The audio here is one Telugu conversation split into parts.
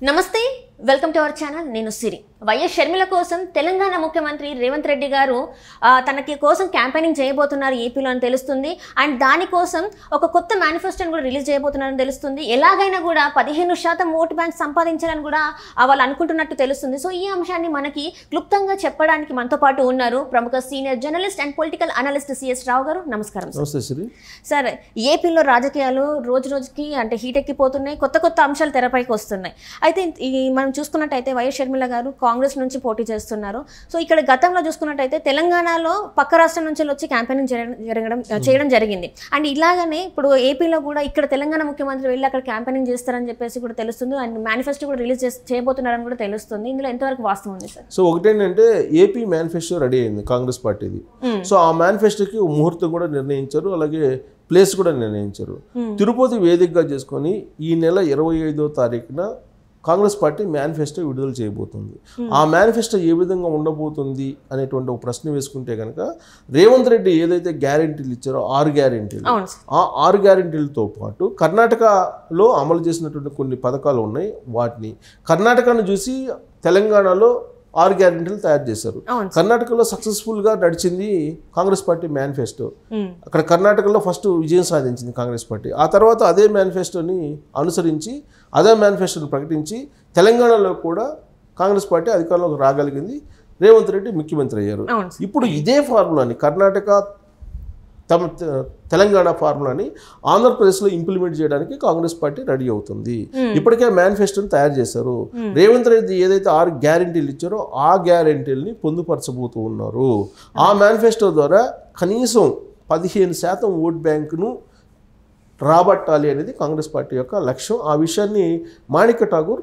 నమస్తే వెల్కమ్ టు అవర్ ఛానల్ నేను సిరి వైఎస్ షర్మిల కోసం తెలంగాణ ముఖ్యమంత్రి రేవంత్ రెడ్డి గారు తనకి కోసం క్యాంపెయినింగ్ చేయబోతున్నారు ఏపీలో అని తెలుస్తుంది అండ్ దానికోసం ఒక కొత్త మేనిఫెస్టోని కూడా రిలీజ్ చేయబోతున్నారని తెలుస్తుంది ఎలాగైనా కూడా 15% ఓటు బ్యాంక్ సంపాదించాలని కూడా వాళ్ళు అనుకుంటున్నట్టు తెలుస్తుంది సో ఈ అంశాన్ని మనకి క్లుప్తంగా చెప్పడానికి మనతో పాటు ఉన్నారు ప్రముఖ senior journalist and political analyst CS Rao garu నమస్కారం సార్ ఏపీలో రాజకీయాలు రోజు రోజుకి అంటే హీట్ ఎక్కిపోతున్నాయి కొత్త అంశాలు తెరపైకి వస్తున్నాయి అయితే మనం చూసుకున్నట్టయితే వైఎస్ షర్మిల గారు కాంగ్రెస్ నుంచి పోటీ చేస్తున్నారు సో ఇక్కడ గతంలో చూసుకున్నట్టయితే తెలంగాణలో పక్క రాష్ట్రం నుంచి వచ్చి క్యాంపెయినింగ్ చేయడం జరిగింది అండ్ ఇలాగనే ఇప్పుడు ఏపీలో కూడా ఇక్కడ తెలంగాణ ముఖ్యమంత్రి వెళ్ళి అక్కడ క్యాంపెయినింగ్ చేస్తారని చెప్పేసి కూడా తెలుస్తుంది అండ్ మేనిఫెస్టో కూడా రిలీజ్ చేయబోతున్నారని కూడా తెలుస్తుంది ఇందులో ఎంతవరకు వాస్తవం ఉంది సార్ సో ఒకటేంటంటే ఏపీ మేనిఫెస్టో రెడీ అయింది కాంగ్రెస్ పార్టీది సో ఆ మేనిఫెస్టోకి ముహూర్తం కూడా నిర్ణయించారు అలాగే ప్లేస్ కూడా నిర్ణయించారు తిరుపతి వేదికగా చేసుకొని ఈ నెల 25వ తారీఖున కాంగ్రెస్ పార్టీ మేనిఫెస్టో విడుదల చేయబోతుంది ఆ మేనిఫెస్టో ఏ విధంగా ఉండబోతుంది అనేటువంటి ఒక ప్రశ్న వేసుకుంటే కనుక రేవంత్ రెడ్డి ఏదైతే గ్యారెంటీలు ఇచ్చారో 6 గ్యారెంటీలు ఆ 6 గ్యారెంటీలతో పాటు కర్ణాటకలో అమలు చేసినటువంటి కొన్ని పథకాలు ఉన్నాయి వాటిని కర్ణాటకను చూసి తెలంగాణలో 6 గ్యారెంటీలు తయారు చేశారు కర్ణాటకలో సక్సెస్ఫుల్ గా నడిచింది కాంగ్రెస్ పార్టీ మేనిఫెస్టో అక్కడ కర్ణాటకలో ఫస్ట్ విజయం సాధించింది కాంగ్రెస్ పార్టీ ఆ తర్వాత అదే మేనిఫెస్టోని అనుసరించి అదే మేనిఫెస్టోని ప్రకటించి తెలంగాణలో కూడా కాంగ్రెస్ పార్టీ అధికారంలోకి రాగలిగింది రేవంత్ రెడ్డి ముఖ్యమంత్రి అయ్యారు ఇప్పుడు ఇదే ఫార్ములాని కర్ణాటక తెలంగాణ ఫార్ములాని ఆంధ్రప్రదేశ్లో ఇంప్లిమెంట్ చేయడానికి కాంగ్రెస్ పార్టీ రెడీ అవుతుంది ఇప్పటికే మేనిఫెస్టోని తయారు చేశారు రేవంత్ రెడ్డి ఏదైతే 6 గ్యారెంటీలు ఇచ్చారో ఆ గ్యారెంటీలని పొందుపరచబోతూ ఉన్నారు ఆ మేనిఫెస్టో ద్వారా కనీసం 15% ఓట్ బ్యాంకును రాబట్టాలి అనేది కాంగ్రెస్ పార్టీ యొక్క లక్ష్యం ఆ విషయాన్ని మాణిక్య ఠాగూర్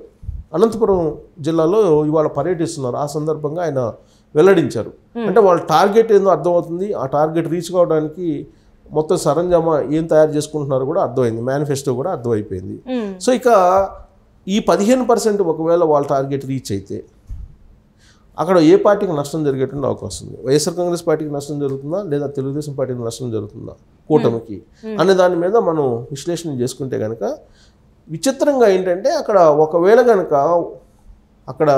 అనంతపురం జిల్లాలో ఇవాళ పర్యటిస్తున్నారు ఆ సందర్భంగా ఆయన వెల్లడించారు అంటే వాళ్ళ టార్గెట్ ఏందో అర్థమవుతుంది ఆ టార్గెట్ రీచ్ కావడానికి మొత్తం సరంజామా ఏం తయారు చేసుకుంటున్నారో కూడా అర్థమైంది మేనిఫెస్టో కూడా అర్థమైపోయింది సో ఇక ఈ 15% ఒకవేళ వాళ్ళ టార్గెట్ రీచ్ అయితే అక్కడ ఏ పార్టీకి నష్టం జరిగేటువంటి అవకాశం ఉంది వైఎస్ఆర్ కాంగ్రెస్ పార్టీకి నష్టం జరుగుతుందా లేదా తెలుగుదేశం పార్టీకి నష్టం జరుగుతుందా కూటమికి అనే దాని మీద మనం విశ్లేషణ చేసుకుంటే కనుక విచిత్రంగా ఏంటంటే అక్కడ ఒకవేళ కనుక అక్కడ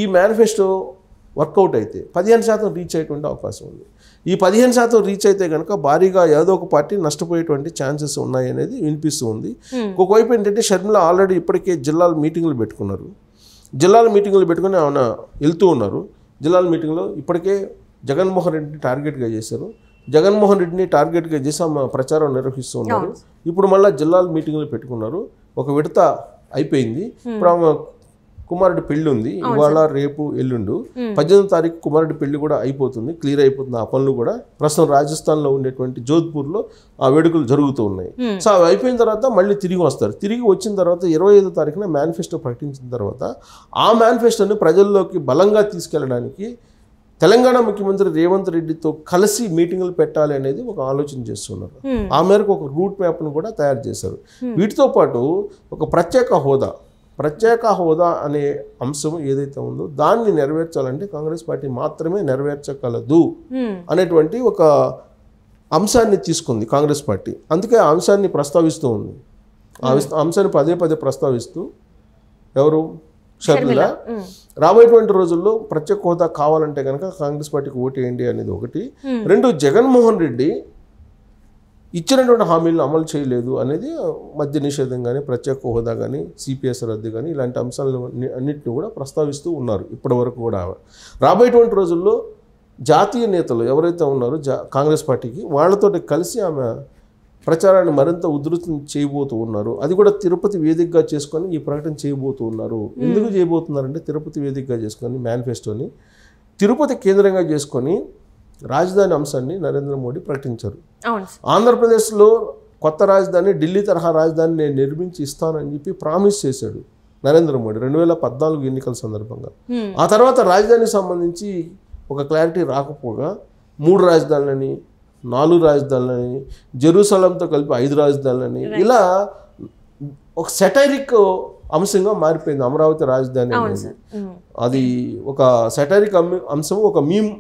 ఈ మేనిఫెస్టో వర్కౌట్ అయితే 15% రీచ్ అయ్యేటువంటి అవకాశం ఉంది ఈ 15% రీచ్ అయితే కనుక భారీగా ఏదో ఒక పార్టీ నష్టపోయేటువంటి ఛాన్సెస్ ఉన్నాయి అనేది వినిపిస్తూ ఉంది ఒకవైపు ఏంటంటే షర్మిల ఆల్రెడీ ఇప్పటికే జిల్లాల మీటింగ్లు పెట్టుకున్నారు జిల్లాల మీటింగ్లు పెట్టుకుని ఆయన వెళ్తూ ఉన్నారు జిల్లాల మీటింగ్లో ఇప్పటికే జగన్మోహన్ రెడ్డిని టార్గెట్గా చేశారు జగన్మోహన్ రెడ్డిని టార్గెట్గా చేసి ప్రచారం నిర్వహిస్తూ ఉన్నారు ఇప్పుడు మళ్ళీ జిల్లాల మీటింగ్లు పెట్టుకున్నారు ఒక విడత అయిపోయింది ఇప్పుడు కుమారుడి పెళ్లి ఉంది ఇవాళ రేపు ఎల్లుండు 18వ తారీఖు కుమారుడి పెళ్లి కూడా అయిపోతుంది క్లియర్ అయిపోతుంది ఆ పనులు కూడా ప్రస్తుతం రాజస్థాన్లో ఉండేటువంటి జోధ్పూర్లో ఆ వేడుకలు జరుగుతూ ఉన్నాయి సో అవి అయిపోయిన తర్వాత మళ్ళీ తిరిగి వస్తారు తిరిగి వచ్చిన తర్వాత 25వ తారీఖున మేనిఫెస్టో ప్రకటించిన తర్వాత ఆ మేనిఫెస్టోని ప్రజల్లోకి బలంగా తీసుకెళ్ళడానికి తెలంగాణ ముఖ్యమంత్రి రేవంత్ రెడ్డితో కలిసి మీటింగులు పెట్టాలి అనేది ఒక ఆలోచన చేస్తున్నారు ఆ మేరకు ఒక రూట్ మ్యాప్ను కూడా తయారు చేశారు వీటితో పాటు ఒక ప్రత్యేక హోదా అనే అంశం ఏదైతే ఉందో దాన్ని నెరవేర్చాలంటే కాంగ్రెస్ పార్టీ మాత్రమే నెరవేర్చగలదు అనేటువంటి ఒక అంశాన్ని తీసుకుంది కాంగ్రెస్ పార్టీ అందుకే ఆ అంశాన్ని ప్రస్తావిస్తూ ఉంది ఆ అంశాన్ని పదే ప్రస్తావిస్తూ ఎవరు షర్మిల రాబోయేటువంటి రోజుల్లో ప్రత్యేక హోదా కావాలంటే కనుక కాంగ్రెస్ పార్టీకి ఓటు వేయండి అనేది ఒకటి రెండు జగన్మోహన్ రెడ్డి ఇచ్చినటువంటి హామీలను అమలు చేయలేదు అనేది మద్య నిషేధం కానీ ప్రత్యేక హోదా కానీ సిపిఎస్ రద్దు కానీ ఇలాంటి అంశాలను అన్నింటినీ కూడా ప్రస్తావిస్తూ ఉన్నారు ఇప్పటి వరకు కూడా రాబోయేటువంటి రోజుల్లో జాతీయ నేతలు ఎవరైతే ఉన్నారో కాంగ్రెస్ పార్టీకి వాళ్ళతో కలిసి ఆమె ప్రచారాన్ని మరింత ఉధృతం చేయబోతూ ఉన్నారు అది కూడా తిరుపతి వేదికగా చేసుకొని ఈ ప్రకటన చేయబోతూ ఉన్నారు ఎందుకు చేయబోతున్నారంటే తిరుపతి వేదికగా చేసుకొని మేనిఫెస్టోని తిరుపతి కేంద్రంగా చేసుకొని రాజధాని అంశాన్ని నరేంద్ర మోడీ ప్రకటించారు ఆంధ్రప్రదేశ్లో కొత్త రాజధాని ఢిల్లీ తరహా రాజధాని నేను నిర్మించి ఇస్తానని చెప్పి ప్రామిస్ చేశాడు నరేంద్ర మోడీ 2014 ఎన్నికల సందర్భంగా ఆ తర్వాత రాజధానికి సంబంధించి ఒక క్లారిటీ రాకపోగా 3 రాజధానులని 4 రాజధానులని జెరూసలంతో కలిపి 5 రాజధానులని ఇలా ఒక సెటైరిక్ అంశంగా మారిపోయింది అమరావతి రాజధాని అనేది అది ఒక సెటైరిక్ అంశం ఒక మీమ్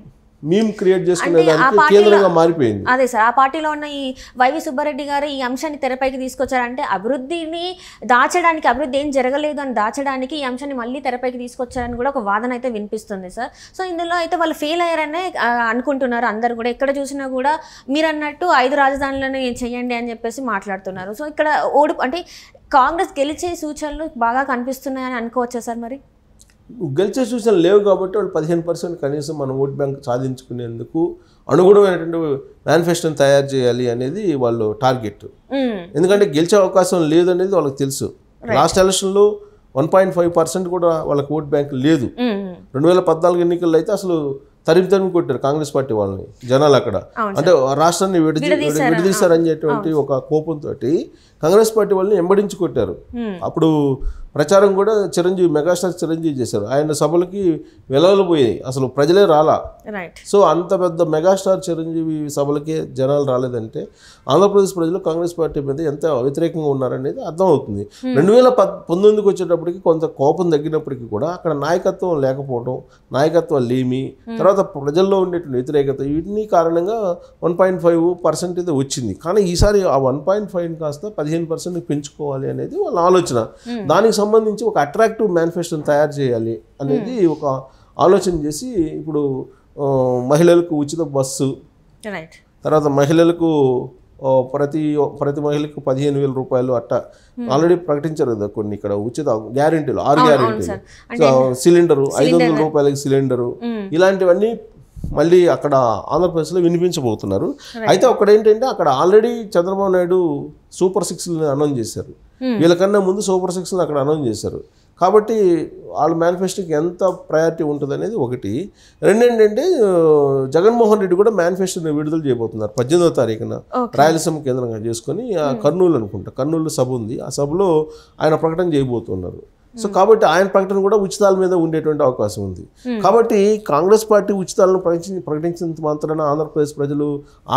మీమ్ క్రియేట్ చేసుకునే దానికి కేంద్రంగా మారిపోయింది. అదే సార్, ఆ పార్టీలో ఉన్న ఈ వైవి సుబ్బారెడ్డి గారు ఈ అంశాన్ని తెరపైకి తీసుకొచ్చారంటే అభివృద్ధిని దాచడానికి, అభివృద్ధి ఏం జరగలేదు అని దాచడానికి ఈ అంశాన్ని మళ్ళీ తెరపైకి తీసుకొచ్చారని కూడా ఒక వాదన అయితే వినిపిస్తుంది సార్. సో ఇందులో అయితే వాళ్ళు ఫెయిల్ అయ్యారనే అనుకుంటున్నారు అందరు కూడా. ఎక్కడ చూసినా కూడా మీరు అన్నట్టు 5 రాజధానులను చేయండి అని చెప్పేసి మాట్లాడుతున్నారు. సో ఇక్కడ అంటే కాంగ్రెస్ గెలిచే సూచనలు బాగా కనిపిస్తున్నాయని అనుకోవచ్చా సార్? మరి గెలిచే సూచనలు లేవు కాబట్టి వాళ్ళు 15% కనీసం మన ఓట్ బ్యాంక్ సాధించుకునేందుకు అనుగుణమైనటువంటి మేనిఫెస్టోని తయారు చేయాలి అనేది వాళ్ళు టార్గెట్. ఎందుకంటే గెలిచే అవకాశం లేదనేది వాళ్ళకి తెలుసు. లాస్ట్ ఎలక్షన్లో 1.5% కూడా వాళ్ళకి ఓట్ బ్యాంక్ లేదు. 2014 ఎన్నికల్లో అయితే అసలు తరిమి కొట్టారు కాంగ్రెస్ పార్టీ వాళ్ళని జనాలు అక్కడ. అంటే రాష్ట్రాన్ని విడదీశారని చెప్పేటువంటి ఒక కోపంతో కాంగ్రెస్ పార్టీ వాళ్ళని ఎంబడించి కొట్టారు. అప్పుడు ప్రచారం కూడా మెగాస్టార్ చిరంజీవి చేశారు. ఆయన సభలకి వెలవలు పోయాయి, అసలు ప్రజలే రాలా. సో అంత పెద్ద మెగాస్టార్ చిరంజీవి సభలకే జనాలు రాలేదంటే ఆంధ్రప్రదేశ్ ప్రజలు కాంగ్రెస్ పార్టీ మీద ఎంత వ్యతిరేకంగా ఉన్నారనేది అర్థమవుతుంది. 2019కి వచ్చేటప్పటికి కొంత కోపం తగ్గినప్పటికీ కూడా అక్కడ నాయకత్వం లేకపోవడం, నాయకత్వం లేమి, తర్వాత ప్రజల్లో ఉండేటువంటి వ్యతిరేకత, వీటిని కారణంగా 1.5% అయితే వచ్చింది. కానీ ఈసారి ఆ 1.5 కాస్త 15% పెంచుకోవాలి అనేది వాళ్ళ ఆలోచన. దానికి సంబంధించి ఒక అట్రాక్టివ్ మేనిఫెస్టోని తయారు చేయాలి అనేది ఒక ఆలోచన చేసి ఇప్పుడు మహిళలకు ఉచిత బస్సు, తర్వాత మహిళలకు ప్రతి మహిళకు 15,000 రూపాయలు అట్ట ఆల్రెడీ ప్రకటించారు కదా కొన్ని. ఇక్కడ ఉచిత గ్యారెంటీలు 6 గ్యారెంటీలు, సిలిండరు 500 రూపాయలకి సిలిండరు, ఇలాంటివన్నీ మళ్ళీ అక్కడ ఆంధ్రప్రదేశ్లో వినిపించబోతున్నారు. అయితే ఒకటేంటంటే అక్కడ ఆల్రెడీ చంద్రబాబు నాయుడు సూపర్ 6ని అనౌన్స్ చేశారు. వీళ్ళకన్నా ముందు సూపర్ 6ని అక్కడ అనౌన్స్ చేశారు. కాబట్టి వాళ్ళ మేనిఫెస్టోకి ఎంత ప్రయారిటీ ఉంటుంది అనేది ఒకటి. రెండేంటంటే జగన్మోహన్ రెడ్డి కూడా మేనిఫెస్టోని విడుదల చేయబోతున్నారు 18వ తారీఖున రాయలసీమ కేంద్రంగా చేసుకొని. కర్నూలు అనుకుంటా, కర్నూలు సభ ఉంది, ఆ సభలో ఆయన ప్రకటన చేయబోతున్నారు. సో కాబట్టి ఆయన ప్రకటన కూడా ఉచితాల మీద ఉండేటువంటి అవకాశం ఉంది. కాబట్టి కాంగ్రెస్ పార్టీ ఉచితాలను ప్రకటించినంత మాత్రాన ఆంధ్రప్రదేశ్ ప్రజలు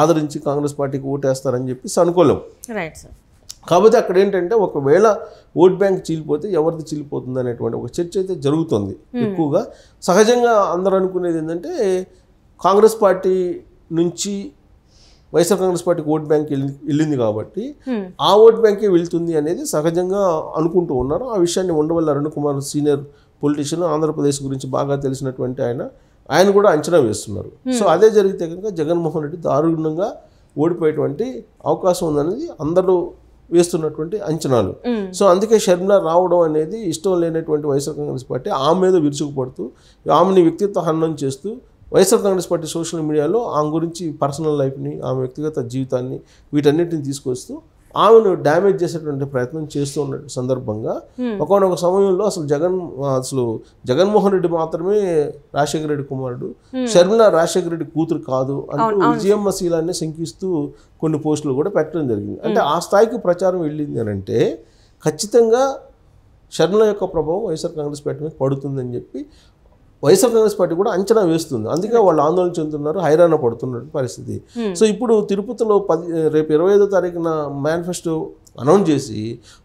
ఆదరించి కాంగ్రెస్ పార్టీకి ఓటేస్తారని చెప్పి అనుకోలేం. కాబట్టి అక్కడ ఏంటంటే ఒకవేళ ఓట్ బ్యాంక్ చీలిపోతే ఎవరిది చీలిపోతుంది అనేటువంటి ఒక చర్చ అయితే జరుగుతుంది ఎక్కువగా. సహజంగా అందరూ అనుకునేది ఏంటంటే కాంగ్రెస్ పార్టీ నుంచి వైఎస్ఆర్ కాంగ్రెస్ పార్టీకి ఓట్ బ్యాంక్ వెళ్ళింది కాబట్టి ఆ ఓట్ బ్యాంకే వెళ్తుంది అనేది సహజంగా అనుకుంటూ ఉన్నారు. ఆ విషయాన్ని ఉండవల్లి అరుణ్ కుమార్ సీనియర్ పొలిటీషియన్, ఆంధ్రప్రదేశ్ గురించి బాగా తెలిసినటువంటి ఆయన కూడా అంచనా వేస్తున్నారు. సో అదే జరిగితే కనుక జగన్మోహన్ రెడ్డి దారుణంగా ఓడిపోయేటువంటి అవకాశం ఉందనేది అందరూ వేస్తున్నటువంటి అంచనాలు. సో అందుకే షర్మిల రావడం అనేది ఇష్టం లేనటువంటి వైఎస్ఆర్ కాంగ్రెస్ పార్టీ ఆమె మీద విరుచుకుపడుతూ ఆమెని వ్యక్తిత్వ హననం చేస్తూ వైఎస్ఆర్ కాంగ్రెస్ పార్టీ సోషల్ మీడియాలో ఆమె గురించి పర్సనల్ లైఫ్ని, ఆమె వ్యక్తిగత జీవితాన్ని, వీటన్నిటిని తీసుకొస్తూ ఆమెను డ్యామేజ్ చేసేటువంటి ప్రయత్నం చేస్తూ ఉన్న సందర్భంగా ఒకనొక సమయంలో అసలు జగన్మోహన్ రెడ్డి మాత్రమే రాజశేఖర రెడ్డి కుమారుడు, షర్మిల రాజశేఖర రెడ్డి కూతురు కాదు అంటూ విజయమ్మ శీలాన్ని శంకిస్తూ కొన్ని పోస్టులు కూడా పెట్టడం జరిగింది. అంటే ఆ స్థాయికి ప్రచారం వెళ్ళింది అని అంటే ఖచ్చితంగా షర్మిల యొక్క ప్రభావం వైఎస్ఆర్ కాంగ్రెస్ పార్టీ మీద పడుతుందని చెప్పి వైఎస్ఆర్ కాంగ్రెస్ పార్టీ కూడా అంచనా వేస్తుంది. అందుకే వాళ్ళు ఆందోళన చెందుతున్నారు, హైరాణ పడుతున్న పరిస్థితి. సో ఇప్పుడు తిరుపతిలో రేపు 25వ తారీఖున మేనిఫెస్టో అనౌన్స్ చేసి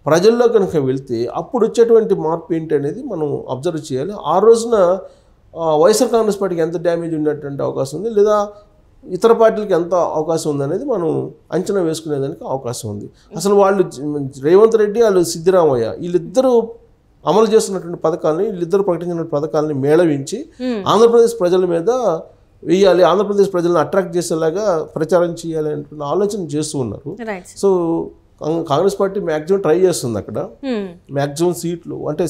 ప్రజల్లో కనుక వెళ్తే అప్పుడు వచ్చేటువంటి మార్పు ఏంటి అనేది మనం అబ్జర్వ్ చేయాలి. ఆ రోజున వైఎస్ఆర్ కాంగ్రెస్ పార్టీకి ఎంత డ్యామేజ్ ఉండేటువంటి అవకాశం ఉంది, లేదా ఇతర పార్టీలకి ఎంత అవకాశం ఉందనేది మనం అంచనా వేసుకునేదానికి అవకాశం ఉంది. అసలు వాళ్ళు రేవంత్ రెడ్డి, వాళ్ళు సిద్ధరామయ్య, వీళ్ళిద్దరూ అమలు చేస్తున్నటువంటి పథకాలని, వీళ్ళిద్దరు ప్రకటించిన పథకాలని మేళవించి ఆంధ్రప్రదేశ్ ప్రజల మీద వేయాలి, ఆంధ్రప్రదేశ్ ప్రజలను అట్రాక్ట్ చేసేలాగా ప్రచారం చేయాలి అనేటువంటి ఆలోచన చేస్తూ ఉన్నారు. So Congress party maximum try చేస్తుంది అక్కడ, మ్యాక్సిమం సీట్లు అంటే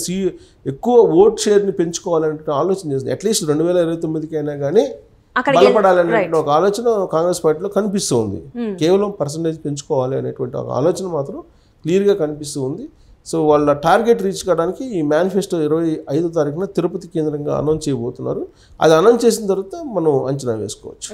ఎక్కువ ఓట్ షేర్ని పెంచుకోవాలనే ఆలోచన చేస్తుంది. అట్లీస్ట్ 2029కి అయినా కానీ బలపడాలనే ఒక ఆలోచన కాంగ్రెస్ పార్టీలో కనిపిస్తూ ఉంది. కేవలం పర్సంటేజ్ పెంచుకోవాలి అనేటువంటి ఒక ఆలోచన మాత్రం క్లియర్గా కనిపిస్తూ ఉంది. సో వాళ్ళ టార్గెట్ రీచ్ కావడానికి ఈ మేనిఫెస్టో 25వ తారీఖున తిరుపతి కేంద్రంగా అనౌన్స్ చేయబోతున్నారు. అది అనౌన్స్ చేసిన తర్వాత మనం అంచనా వేసుకోవచ్చు.